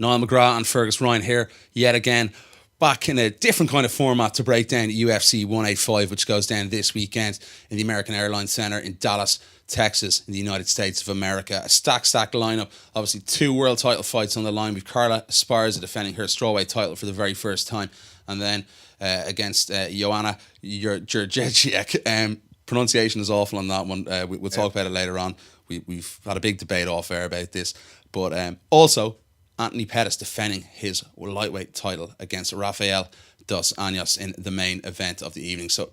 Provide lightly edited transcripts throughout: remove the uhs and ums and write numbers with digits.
Niall McGrath and Fergus Ryan here yet again, back in a different kind of format to break down UFC 185, which goes down this weekend in the American Airlines Center in Dallas, Texas, in the United States of America. A stacked lineup. Obviously, 2 world title fights on the line. We've Carla Esparza defending her strawweight title for the very first time, and then against Joanna Jędrzejczyk. Pronunciation is awful on that one. We'll talk about it later on. We've had a big debate off air about this, but also Anthony Pettis defending his lightweight title against Rafael dos Anjos in the main event of the evening. So,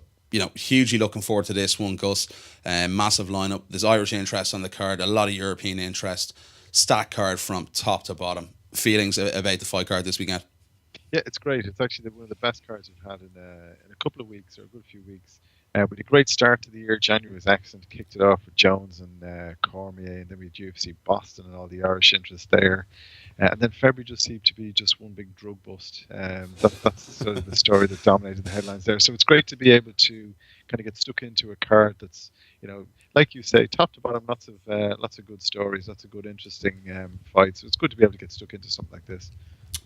hugely looking forward to this one, Gus. Massive lineup. There's Irish interest on the card, a lot of European interest. Stacked card from top to bottom. Feelings about the fight card this weekend? Yeah, it's great. It's actually one of the best cards we've had in a couple of weeks, or a good few weeks. With a great start to the year. January was excellent. Kicked it off with Jones and Cormier, and then we had UFC Boston and all the Irish interest there. And then February just seemed to be just one big drug bust. That's sort of the story that dominated the headlines there. So it's great to be able to kind of get stuck into a card that's, like you say, top to bottom, lots of good stories, lots of good, interesting fights. So it's good to be able to get stuck into something like this.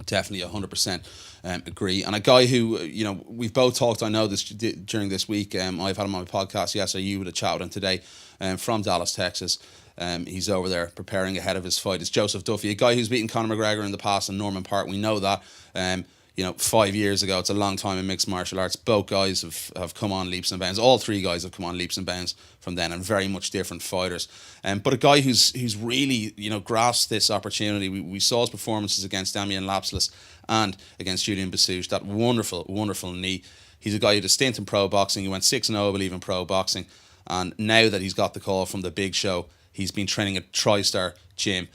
Definitely 100% agree. And a guy who, we've both talked, I know this during this week. I've had him on my podcast yesterday. You would have chatted with him today from Dallas, Texas. He's over there preparing ahead of his fight. It's Joseph Duffy, a guy who's beaten Conor McGregor in the past in Norman Park. We know that. 5 years ago, it's a long time in mixed martial arts. Both guys have come on leaps and bounds. All 3 guys have come on leaps and bounds from then, and very much different fighters. But a guy who's really, grasped this opportunity. We saw his performances against Damian Lapsless and against Julian Basuch, that wonderful, wonderful knee. He's a guy who had a stint in pro boxing. He went 6-0, I believe, in pro boxing. And now that he's got the call from the big show, he's been training at TriStar Gym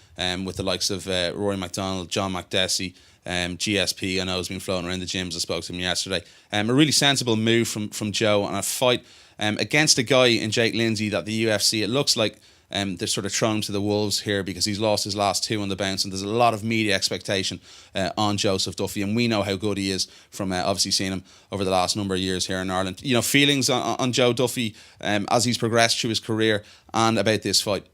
with the likes of Rory McDonald, John McDessie, GSP. I know has been floating around the gyms. I spoke to him yesterday. A really sensible move from Joe, and a fight against a guy in Jake Lindsay that the UFC, it looks like they're sort of thrown him to the wolves here because he's lost his last 2 on the bounce, and there's a lot of media expectation on Joseph Duffy, and we know how good he is from obviously seeing him over the last number of years here in Ireland. Feelings on Joe Duffy as he's progressed through his career and about this fight?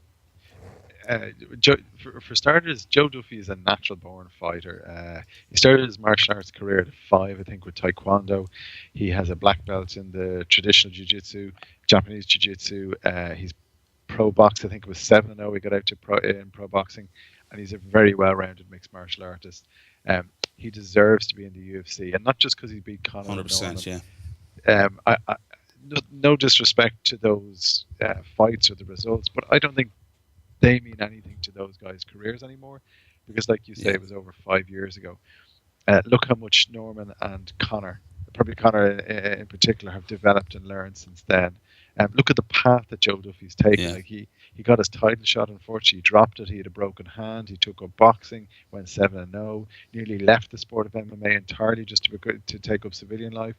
For starters, Joe Duffy is a natural-born fighter. He started his martial arts career at 5, I think, with Taekwondo. He has a black belt in the traditional jiu-jitsu, Japanese jiu-jitsu. He's pro box. I think it was 7-0. He got out to pro boxing, and he's a very well-rounded mixed martial artist. He deserves to be in the UFC, and not just because he beat Conor. 100%, yeah. No disrespect to those fights or the results, but I don't think they mean anything to those guys' careers anymore, because, like you say, It was over 5 years ago. Look how much Norman and Conor, probably Conor in particular, have developed and learned since then. Look at the path that Joe Duffy's taken. Like he got his title shot. Unfortunately, he dropped it. He had a broken hand. He took up boxing, went 7-0, nearly left the sport of MMA entirely just to take up civilian life.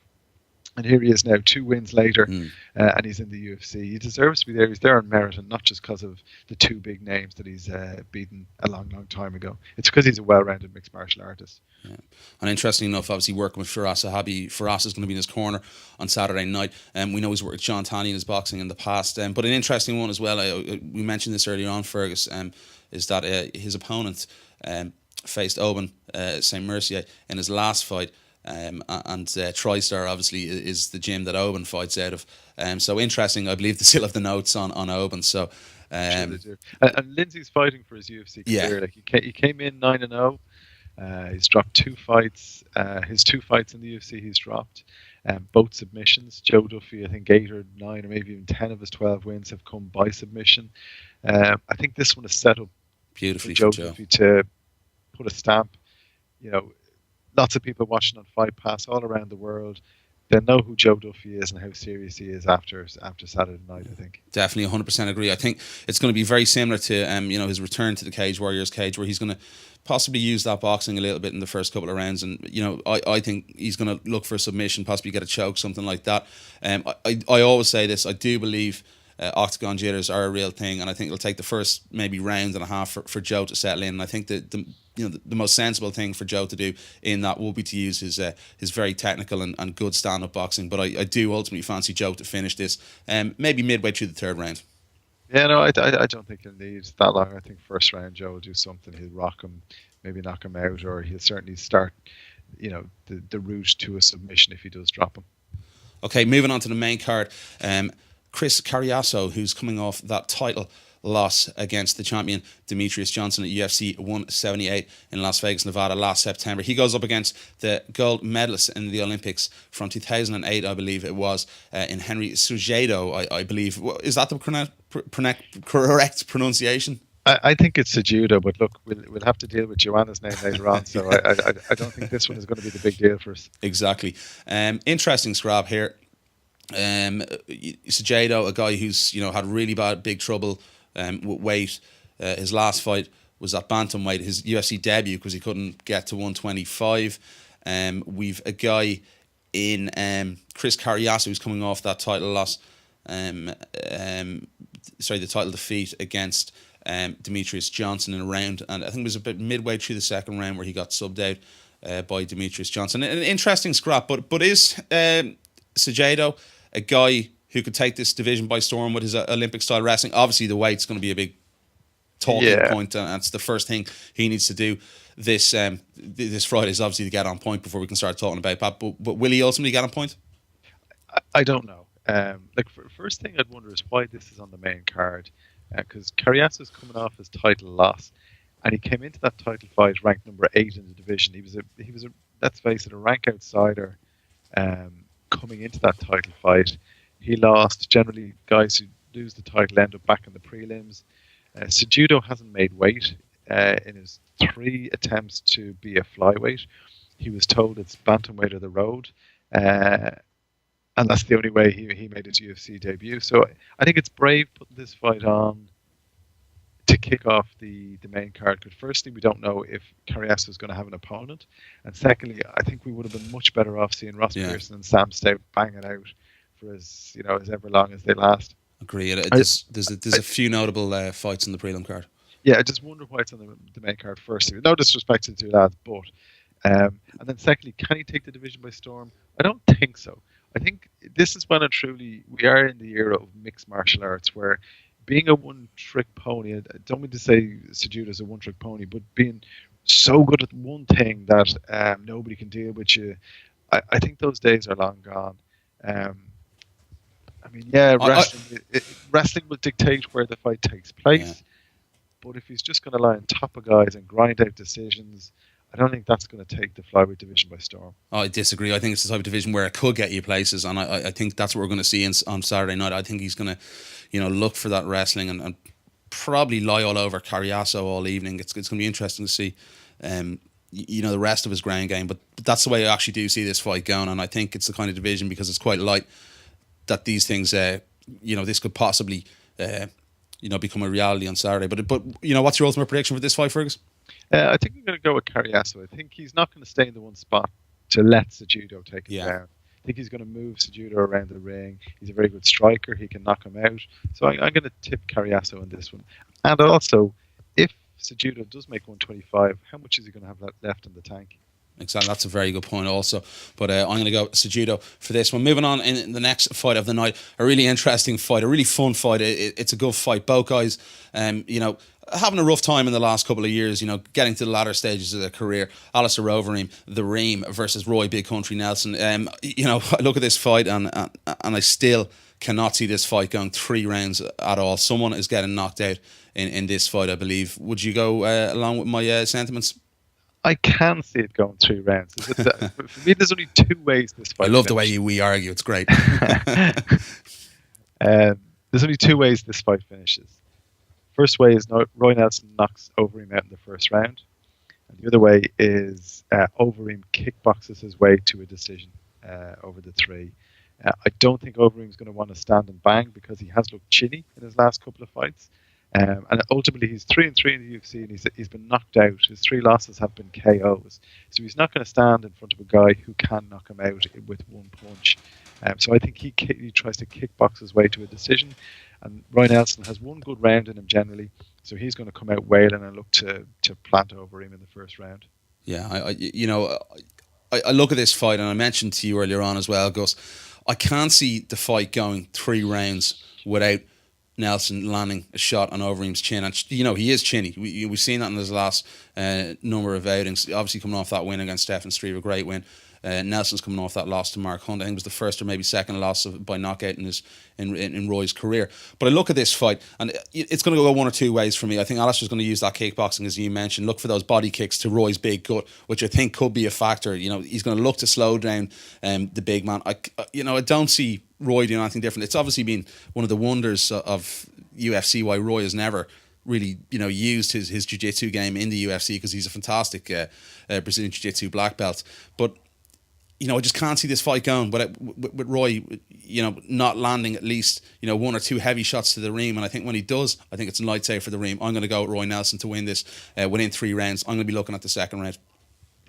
And here he is now, 2 wins later, and he's in the UFC. He deserves to be there. He's there on merit, and not just because of the 2 big names that he's beaten a long, long time ago. It's because he's a well-rounded mixed martial artist. Yeah. And interestingly enough, obviously working with Firas Zahabi, Firas is going to be in his corner on Saturday night. We know he's worked with John Tanney in his boxing in the past. But an interesting one as well, we mentioned this earlier on, Fergus, is that his opponent faced Oban St. Mercier in his last fight. And TriStar obviously is the gym that Oban fights out of. So interesting. I believe they still have the notes on Oban. So, sure they do. And Lindsay's fighting for his UFC career. Yeah. Like he came in 9-0. He's dropped 2 fights. His 2 fights in the UFC he's dropped. Both submissions. Joe Duffy, I think 8 or 9 or maybe even 10 of his 12 wins have come by submission. I think this one is set up beautifully for Joe Duffy to put a stamp. Lots of people watching on Fight Pass all around the world. They know who Joe Duffy is and how serious he is after Saturday night, I think. Definitely 100% agree. I think it's going to be very similar to his return to the Cage Warriors cage, where he's going to possibly use that boxing a little bit in the first couple of rounds, and I think he's going to look for a submission, possibly get a choke, something like that. I always say this, I do believe octagon jitters are a real thing, and I think it'll take the first maybe round and a half for Joe to settle in. And I think that the most sensible thing for Joe to do in that will be to use his very technical and good stand-up boxing. But I do ultimately fancy Joe to finish this maybe midway through the 3rd round. Yeah, no, I don't think he'll need that long. I think first round Joe will do something. He'll rock him, maybe knock him out, or he'll certainly start, the route to a submission if he does drop him. Okay, moving on to the main card. Chris Carriasso, who's coming off that title loss against the champion Demetrius Johnson at UFC 178 in Las Vegas, Nevada last September. He goes up against the gold medalist in the Olympics from 2008, I believe it was, in Henry Cejudo, I believe. Is that the correct pronunciation? I think it's a judo, but look, we'll have to deal with Joanna's name later on, so I don't think this one is going to be the big deal for us. Exactly. Interesting scrap here. Cejudo, a guy who's had really big trouble with weight. His last fight was at bantamweight, his UFC debut, because he couldn't get to 125. We've a guy in Chris Carriasso who's coming off that title loss. The title defeat against Demetrius Johnson in a round, and I think it was a bit midway through the second round where he got subbed out by Demetrius Johnson. An interesting scrap, but is Cejudo a guy who could take this division by storm with his Olympic style wrestling? Obviously, the weight's going to be a big talking point, and it's the first thing he needs to do this Friday is obviously to get on point before we can start talking about that. But will he ultimately get on point? I don't know. First thing I'd wonder is why this is on the main card, because Carriasso is coming off his title loss, and he came into that title fight ranked number 8 in the division. He was a let's face it, a rank outsider coming into that title fight. He lost. Generally, guys who lose the title end up back in the prelims. Cejudo hasn't made weight in his 3 attempts to be a flyweight. He was told it's bantamweight of the road, and that's the only way he made his UFC debut. So I think it's brave putting this fight on to kick off the main card. Because firstly, we don't know if Carriasso is going to have an opponent, and secondly, I think we would have been much better off seeing Ross Pearson and Sam Stout banging out for as ever long as they last. Agree. There's a few notable fights in the prelim card. Yeah, I just wonder why it's on the main card first. No disrespect to the two lads, but and then secondly, can he take the division by storm? I don't think so. I think this is when we are in the era of mixed martial arts, where being a one-trick pony, I don't mean to say Cejudo is a one-trick pony, but being so good at one thing that nobody can deal with you, I think those days are long gone. Wrestling will dictate where the fight takes place, but if he's just going to lie on top of guys and grind out decisions, I don't think that's going to take the flyweight division by storm. I disagree. I think it's the type of division where it could get you places, and I think that's what we're going to see on Saturday night. I think he's going to, look for that wrestling and probably lie all over Carriasso all evening. It's going to be interesting to see, the rest of his ground game. But that's the way I actually do see this fight going, and I think it's the kind of division, because it's quite light, that these things, this could possibly, become a reality on Saturday. But what's your ultimate prediction for this fight, Fergus? I think I'm going to go with Carriasso. I think he's not going to stay in the one spot to let Cejudo take him down. I think he's going to move Cejudo around the ring. He's a very good striker. He can knock him out. So I'm going to tip Carriasso in this one. And also, if Cejudo does make 125, how much is he going to have left in the tank? Exactly, that's a very good point also. But I'm going to go Cejudo for this one. Moving on in the next fight of the night, a really interesting fight, a really fun fight. It's a good fight. Both guys, having a rough time in the last couple of years, getting to the latter stages of their career. Alistair Overeem, the Ream, versus Roy Big Country Nelson. I look at this fight and I still cannot see this fight going 3 rounds at all. Someone is getting knocked out in this fight, I believe. Would you go along with my sentiments? I can see it going 3 rounds. For me, there's only 2 ways this fight. I love the way we argue. It's great. There's only 2 ways this fight finishes. First way is Roy Nelson knocks Overeem out in the first round, and the other way is Overeem kickboxes his way to a decision over the 3. I don't think Overeem's going to want to stand and bang, because he has looked chinny in his last couple of fights. And ultimately, he's 3-3 in the UFC, and he's been knocked out. His 3 losses have been KOs. So he's not going to stand in front of a guy who can knock him out with one punch. So I think he tries to kickbox his way to a decision. And Roy Nelson has one good round in him generally, so he's going to come out wailing and look to plant Overeem in the first round. Yeah, I look at this fight, and I mentioned to you earlier on as well, Gus, I can't see the fight going 3 rounds without Nelson landing a shot on Overeem's chin, and he is chinny. We've seen that in his last number of outings. Obviously, coming off that win against Stefan Struve, a great win. Nelson's coming off that loss to Mark Hunt. I think it was the first or maybe second loss by knockout in Roy's career. But I look at this fight, and it's going to go one or two ways for me. I think Alistair's going to use that kickboxing, as you mentioned, look for those body kicks to Roy's big gut, which I think could be a factor. He's going to look to slow down the big man. I don't see Roy doing anything different. It's obviously been one of the wonders of UFC why Roy has never really used his jiu-jitsu game in the UFC, because he's a fantastic Brazilian jiu-jitsu black belt. But I just can't see this fight going with Roy, not landing at least, one or two heavy shots to the ream. And I think when he does, I think it's a light save for the ream. I'm going to go with Roy Nelson to win this within 3 rounds. I'm going to be looking at the second round.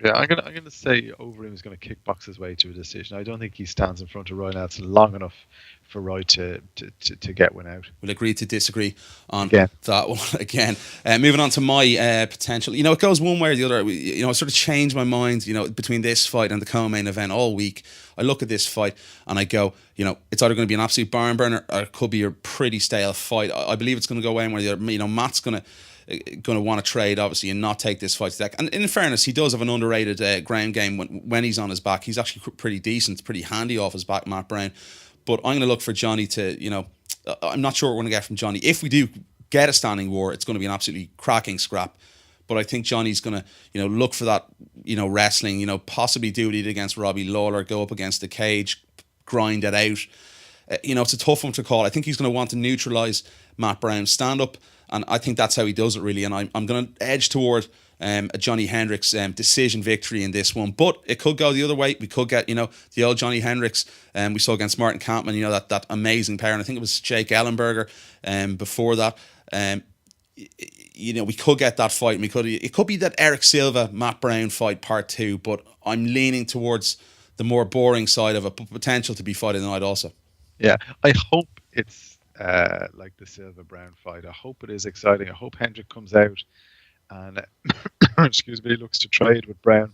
Yeah, I'm gonna say Overeem is going to kickbox his way to a decision. I don't think he stands in front of Roy Nelson long enough for Roy to get one out. We'll agree to disagree on that one again. Moving on to my potential. It goes one way or the other. I sort of changed my mind, between this fight and the co-main event all week. I look at this fight and I go, it's either going to be an absolute barn burner or it could be a pretty stale fight. I believe it's going to go one way or the other. Matt's going to want to trade, obviously, and not take this fight to deck. And in fairness, he does have an underrated ground game when he's on his back. He's actually pretty decent, pretty handy off his back, Matt Brown. But I'm going to look for Johnny to, I'm not sure what we're going to get from Johnny. If we do get a standing war, it's going to be an absolutely cracking scrap. But I think Johnny's going to, look for that, wrestling, possibly do what he did against Robbie Lawler, go up against the cage, grind it out. It's a tough one to call. I think he's going to want to neutralise Matt Brown's stand-up. And I think that's how he does it, really. And I'm going to edge toward a Johnny Hendricks decision victory in this one. But it could go the other way. We could get, the old Johnny Hendricks we saw against Martin Kampmann, that amazing pair. And I think it was Jake Ellenberger before that. We could get that fight. And it could be that Eric Silva, Matt Brown fight part 2. But I'm leaning towards the more boring side of a potential to be fight of the night also. Yeah, I hope it's like the Silva Brown fight. I hope it is exciting. I hope Hendrick comes out and excuse me, looks to trade with Brown,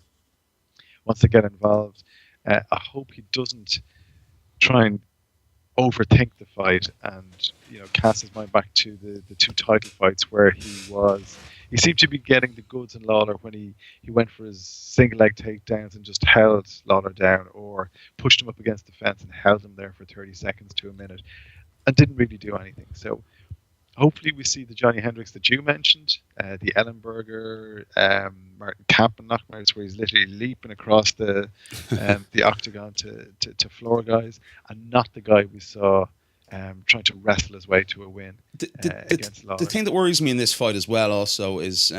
wants to get involved. I hope he doesn't try and overthink the fight and cast his mind back to the 2 title fights where he seemed to be getting the goods in Lawler when he went for his single leg takedowns and just held Lawler down, or pushed him up against the fence and held him there for 30 seconds to a minute and didn't really do anything. So hopefully we see the Johnny Hendricks that you mentioned, the Ellenberger, Martin Kampmann knockouts, where he's literally leaping across the octagon to floor guys, and not the guy we saw trying to wrestle his way to a win against Lawler. The thing that worries me in this fight as well also is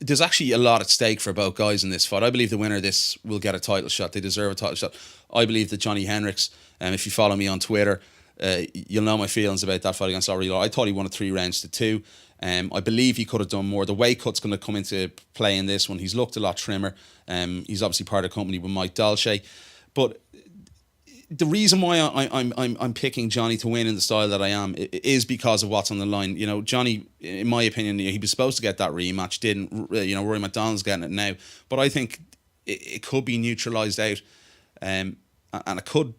there's actually a lot at stake for both guys in this fight. I believe the winner of this will get a title shot. They deserve a title shot. I believe that Johnny Hendricks, if you follow me on Twitter, you'll know my feelings about that fight against Robbie Lawler. I thought he won it 3 rounds to 2. I believe he could have done more. The weight cut's going to come into play in this one. He's looked a lot trimmer. He's obviously part of the company with Mike Dolce. But the reason why I'm picking Johnny to win in the style that I am is because of what's on the line. Johnny, in my opinion, he was supposed to get that rematch. Didn't. Rory McDonald's getting it now. But I think it could be neutralised out, and it could,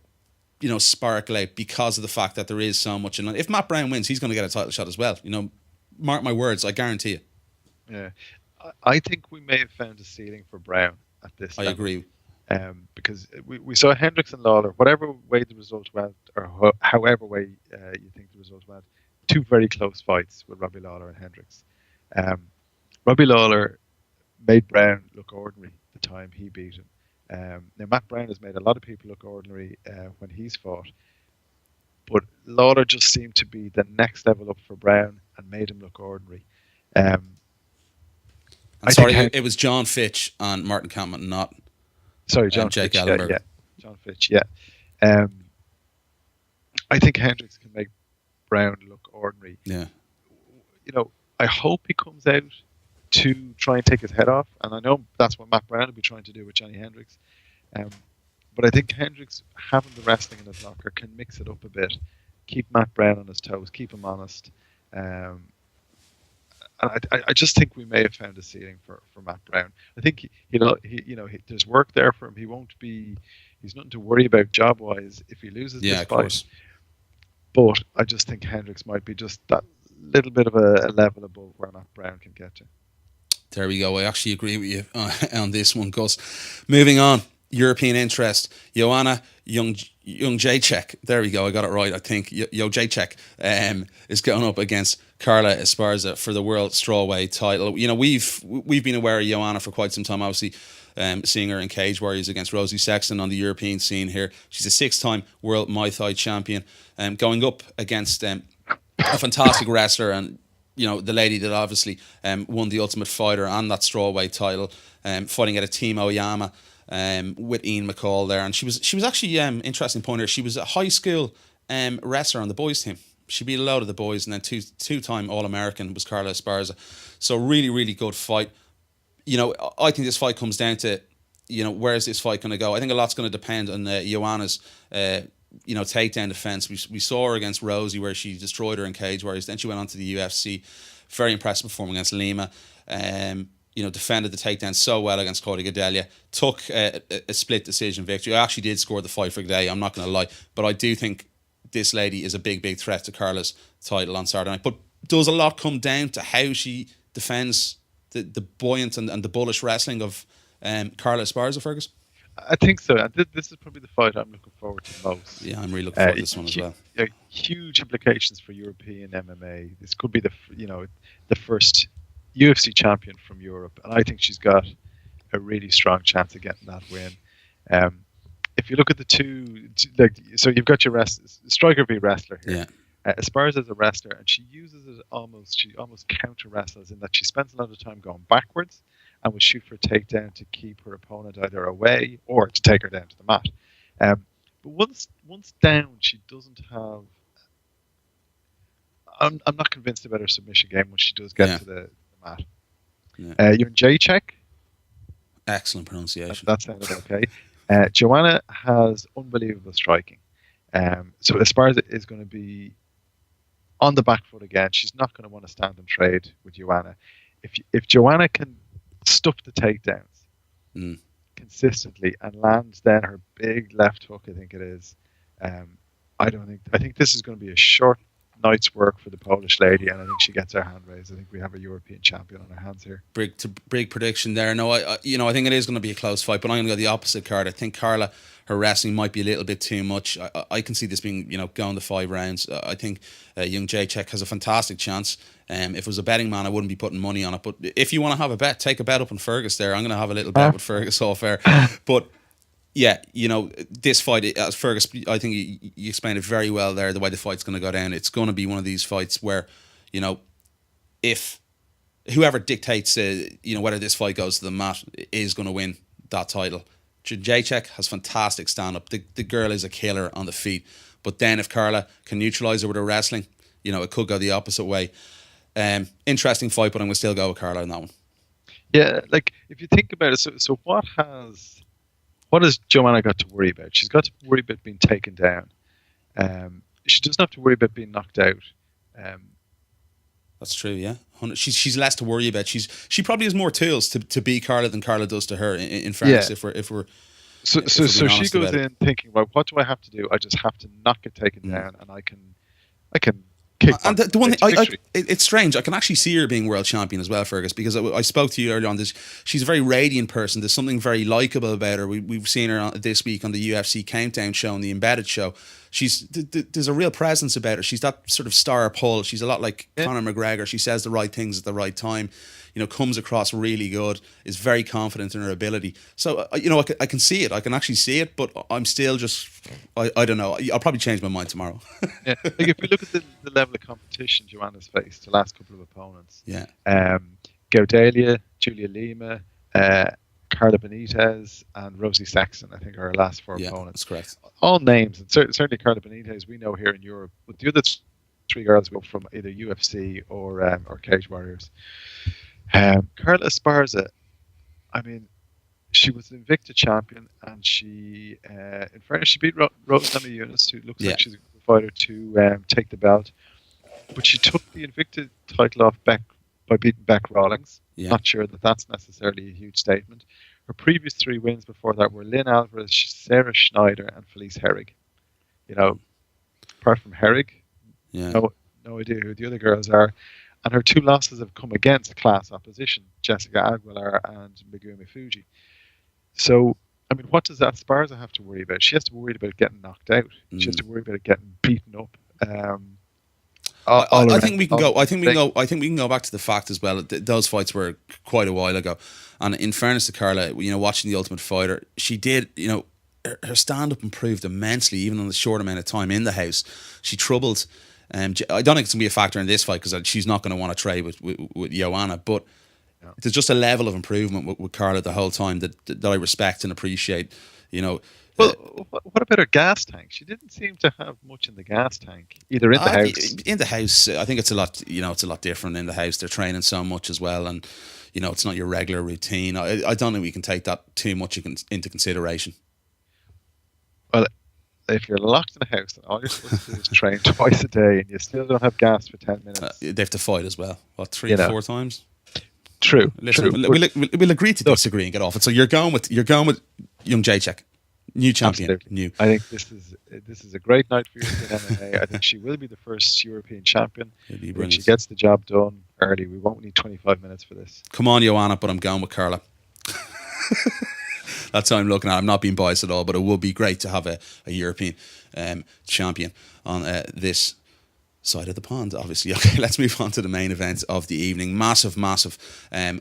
sparkle out because of the fact that there is so much. And if Matt Brown wins, he's going to get a title shot as well. Mark my words, I guarantee you. Yeah, I think we may have found a ceiling for Brown at this level. I agree. Because we saw Hendricks and Lawler, whatever way the result went, or however way you think the result went, 2 very close fights with Robbie Lawler and Hendricks. Robbie Lawler made Brown look ordinary the time he beat him. Now, Matt Brown has made a lot of people look ordinary when he's fought, but Lawler just seemed to be the next level up for Brown and made him look ordinary. It was John Fitch and Martin Kampmann, not John Jake Fitch. Ellenberger. Yeah, John Fitch, yeah. I think Hendricks can make Brown look ordinary. Yeah. I hope he comes out to try and take his head off, and I know that's what Matt Brown will be trying to do with Johnny Hendricks. But I think Hendricks, having the wrestling in his locker, can mix it up a bit, keep Matt Brown on his toes, keep him honest. And I just think we may have found a ceiling for Matt Brown. I think there's work there for him. He's nothing to worry about job wise if he loses this fight. Of course. But I just think Hendricks might be just that little bit of a level above where Matt Brown can get to. There we go. I actually agree with you on this one, Gus. Moving on, European interest. Joanna Jędrzejczyk. There we go. I got it right. I think Jędrzejczyk is going up against Carla Esparza for the world strawweight title. You know, we've been aware of Joanna for quite some time. Obviously, seeing her in Cage Warriors against Rosie Sexton on the European scene here. She's a 6-time world Muay Thai champion, going up against a fantastic wrestler, and you know, the lady that obviously won the Ultimate Fighter and that strawweight title, fighting at a Team Oyama with Ian McCall there. And she was actually, interesting point here, she was a high school wrestler on the boys team. She beat a lot of the boys, and then two-time All-American was Carla Esparza. So really, really good fight. You know, I think this fight comes down to, you know, where is this fight going to go? I think a lot's going to depend on Joanna's takedown defense. We saw her against Rosie where she destroyed her in Cage Warriors. Then she went on to the UFC. Very impressive performance against Lima. Defended the takedown so well against Cody Gadelia. Took a split decision victory. I actually did score the fight for Gadelia, I'm not going to lie. But I do think this lady is a big, big threat to Carla's title on Saturday night. But does a lot come down to how she defends the buoyant and the bullish wrestling of Carla Esparza, Fergus? I think so. This is probably the fight I'm looking forward to most. Yeah, I'm really looking forward to this one as well. Huge implications for European MMA. This could be the first UFC champion from Europe, and I think she's got a really strong chance of getting that win. If you look at the two, so you've got your striker v wrestler here. Yeah. Esparza is a wrestler, and she uses it she almost counter wrestles in that she spends a lot of time going backwards and will shoot for a takedown to keep her opponent either away or to take her down to the mat. But once down, she doesn't have. I'm not convinced about her submission game when she does get to the mat. Yeah. Jędrzejczyk. Excellent pronunciation. That sounded okay. Joanna has unbelievable striking. So Esparza is going to be on the back foot again. She's not going to want to stand and trade with Joanna. If Joanna can stuff the takedowns consistently and lands then her big left hook, I think it is. I think this is going to be a short night's work for the Polish lady, and I think she gets her hand raised. I think we have a European champion on our hands here. Big prediction there. No, I think it is going to be a close fight, but I'm going to go the opposite card. I think Carla, her wrestling might be a little bit too much. I can see this being, going to 5 rounds. I think Jędrzejczyk has a fantastic chance. If it was a betting man, I wouldn't be putting money on it. But if you want to have a bet, take a bet up on Fergus there. I'm going to have a little bet with Fergus off air. But yeah, this fight, as Fergus, I think you explained it very well there, the way the fight's going to go down. It's going to be one of these fights where, if whoever dictates, whether this fight goes to the mat is going to win that title. Jędrzejczyk has fantastic stand-up. The girl is a killer on the feet. But then if Carla can neutralise her with her wrestling, it could go the opposite way. Interesting fight, but I'm going to still go with Carla on that one. Yeah, if you think about it, so what has Joanna got to worry about? She's got to worry about being taken down. She doesn't have to worry about being knocked out. That's true, yeah. She's less to worry about. She probably has more tools to beat Carla than Carla does to her. In fairness, if we're so she goes in thinking, well, what do I have to do? I just have to not get taken down, and I can kick. And the one thing, it's strange. I can actually see her being world champion as well, Fergus, because I spoke to you earlier on this. She's a very radiant person. There's something very likable about her. We've seen her this week on the UFC Countdown show and the Embedded show. There's a real presence about her. She's that sort of star pull. She's a lot like Conor McGregor. She says the right things at the right time. Comes across really good. Is very confident in her ability. So I can see it. I can actually see it. But I'm still just I don't know. I'll probably change my mind tomorrow. Yeah. If we look at the level of competition Joanna's faced the last couple of opponents. Yeah. Gadelia, Julia Lima, Carla Benitez, and Rosie Sexton, I think, are our last 4 opponents. That's correct. All names, and certainly Carla Benitez we know here in Europe, but the other 3 girls go from either UFC or Cage Warriors. Carla Esparza, I mean, she was an Invicta champion, and she, in fairness, she beat Rose Namajunas, who looks like she's a good fighter, to take the belt. But she took the Invicta title off Beck by beating Beck Rawlings. Yeah. Not sure that's necessarily a huge statement. Her previous 3 wins before that were Lynn Alvarez, Sarah Schneider, and Felice Herrig. Apart from Herrig, Yeah. No idea who the other girls are. And her two losses have come against class opposition, Jessica Aguilar and Megumi Fuji. So, I mean, what does Esparza have to worry about? She has to worry about getting knocked out. She has to worry about getting beaten up. I think we can go. I think we can go. I think we can go back to the fact as well. Those fights were quite a while ago, and in fairness to Carla, watching The Ultimate Fighter, she did. Her stand up improved immensely, even on the short amount of time in the house. She troubled. I don't think it's gonna be a factor in this fight because she's not going to want to trade with Joanna, but there's just a level of improvement with Carla the whole time that I respect and appreciate. Well, what about her gas tank? She didn't seem to have much in the gas tank, either in the house. In the house, I think it's a lot. It's a lot different in the house. They're training so much as well, and it's not your regular routine. I don't think we can take that too much into consideration. Well, if you're locked in a house and all you're supposed to do is train twice a day, and you still don't have gas for 10 minutes, they have to fight as well. What, 3-4 times? True. Listen, true. We'll agree to disagree and get off it. So you're going with young Jacek. New champion. Absolutely. New. I think this is a great night for European MMA. I think she will be the first European champion. When she gets the job done early, we won't need 25 minutes for this. Come on, Joanna, but I'm going with Carla. That's how I'm looking at it. I'm not being biased at all, but it would be great to have a European champion on this side of the pond, obviously. Okay, let's move on to the main event of the evening. Massive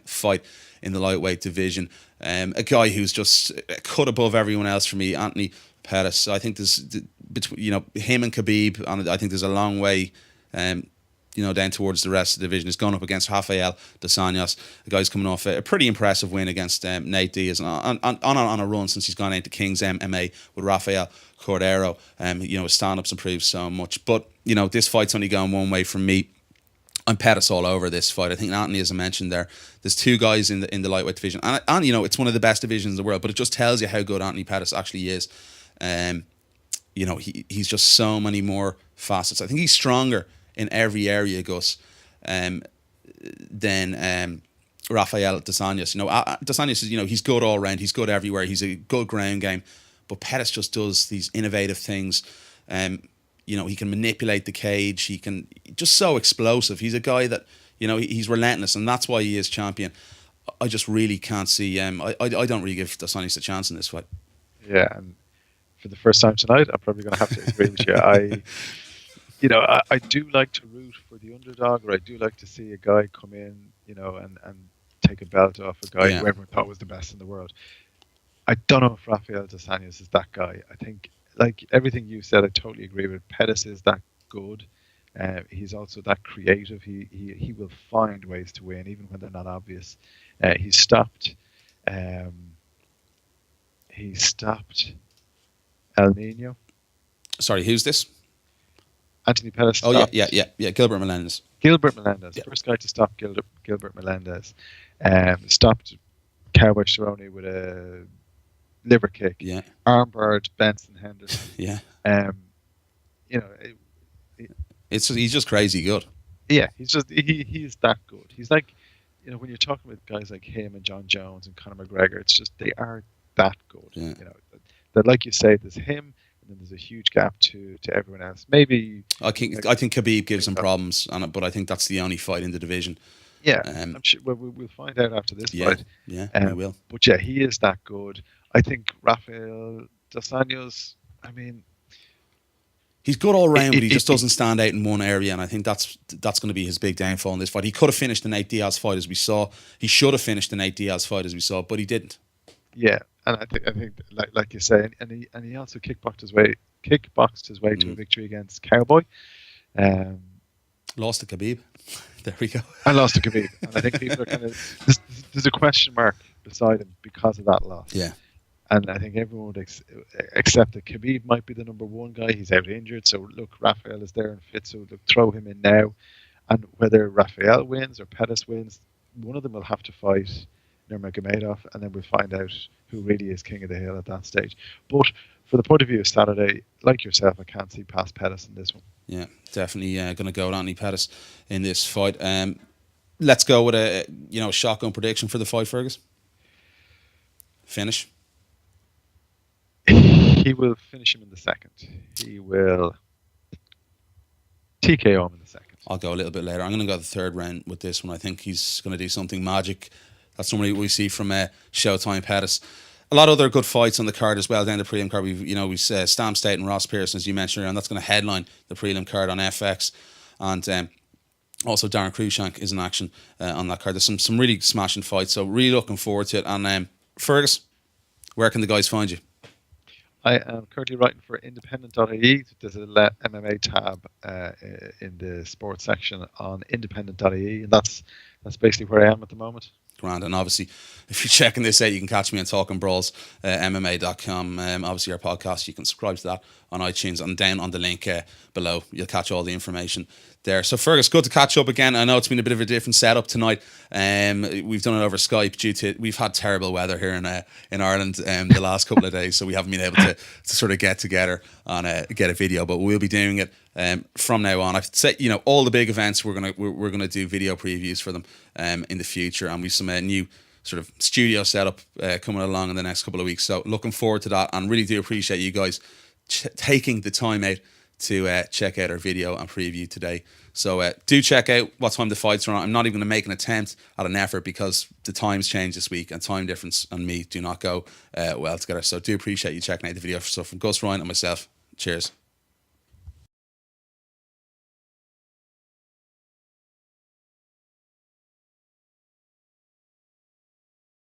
fight in the lightweight division. A guy who's just a cut above everyone else for me, Anthony Pettis. I think there's between him and Khabib, and I think there's a long way down towards the rest of the division. He's gone up against Rafael dos Anjos, a guy who's coming off a pretty impressive win against Nate Diaz, and on a run since he's gone into King's MMA with Rafael Cordero. His stand-ups improved so much, but this fight's only going one way from me. I'm Pettis all over this fight. I think Anthony, as I mentioned there's two guys in the lightweight division, and it's one of the best divisions in the world, but it just tells you how good Anthony Pettis actually is. He's just so many more facets. I think he's stronger in every area, Gus, than Rafael dos Anjos. Dos Anjos is, he's good all round. He's good everywhere. He's a good ground game. But Pettis just does these innovative things. He can manipulate the cage. He can just so explosive. He's a guy that, he's relentless, and that's why he is champion. I just really can't see. I don't really give dos Anjos a chance in this fight. Yeah, and for the first time tonight, I'm probably going to have to agree with you. I do like to root for the underdog, or I do like to see a guy come in, and take a belt off a guy who everyone thought was the best in the world. I don't know if Rafael dos Anjos is that guy. I think, like everything you said, I totally agree with. Pettis is that good. He's also that creative. He will find ways to win, even when they're not obvious. He stopped El Nino. Sorry, who's this? Anthony Pettis. Oh, yeah. Gilbert Melendez. Yeah. First guy to stop Gilbert Melendez. Stopped Cowboy Cerrone with a liver kick. Yeah. Armbarred Benson Henderson. Yeah. He's just crazy good. Yeah, he's that good. He's like, when you're talking with guys like him and John Jones and Conor McGregor, it's just they are that good. Yeah. That like you say, there's him. And then there's a huge gap to everyone else. Maybe I think Khabib gives him problems, but I think that's the only fight in the division. Yeah, I'm sure we'll find out after this fight. Yeah, we will. But yeah, he is that good. I think Rafael dos Anjos, he's good all round, but he just doesn't stand out in one area, and I think that's going to be his big downfall in this fight. He could have finished the Nate Diaz fight as we saw. He should have finished the Nate Diaz fight as we saw, but he didn't. Yeah. And I think, like you say, and he also kickboxed his way to a victory against Cowboy. Lost to Khabib. There we go. And lost to Khabib. And I think people are kind of there's a question mark beside him because of that loss. Yeah. And I think everyone would accept that Khabib might be the number one guy. He's out injured, so look, Rafael is there and fit. So look, throw him in now. And whether Rafael wins or Pettis wins, one of them will have to fight Nurmagomedov, and then we'll find out who really is king of the hill at that stage. But for the point of view of Saturday, like yourself, I can't see past Pettis in this one. Yeah, definitely going to go with Anthony Pettis in this fight. Let's go with a shotgun prediction for the fight, Fergus. Finish. He will finish him in the second. He will TKO him in the second. I'll go a little bit later. I'm going to go the third round with this one. I think he's going to do something magic. That's normally what we see from Showtime Pettis. A lot of other good fights on the card as well. Down the prelim card, we've Stam State and Ross Pearson, as you mentioned, and that's going to headline the prelim card on FX. And also Darren Cruikshank is in action on that card. There's some really smashing fights, so really looking forward to it. And Fergus, where can the guys find you? I am currently writing for Independent.ie. There's a MMA tab in the sports section on Independent.ie, and that's basically where I am at the moment. Grand. And obviously, if you're checking this out, you can catch me on Talkingbrawls, MMA.com. Obviously, our podcast, you can subscribe to that on iTunes, and down on the link below, you'll catch all the information there. So, Fergus, good to catch up again. I know it's been a bit of a different setup tonight. We've done it over Skype due to we've had terrible weather here in Ireland the last couple of days, so we haven't been able to sort of get together and get a video. But we'll be doing it from now on. I've said, all the big events we're gonna do video previews for them in the future, and we've some new sort of studio setup coming along in the next couple of weeks. So looking forward to that, and really do appreciate you guys taking the time out to check out our video and preview today. So do check out what time the fights are on. I'm not even going to make an attempt at an effort because the times changed this week and time difference and me do not go well together. So do appreciate you checking out the video. So from Gus Ryan and myself, cheers.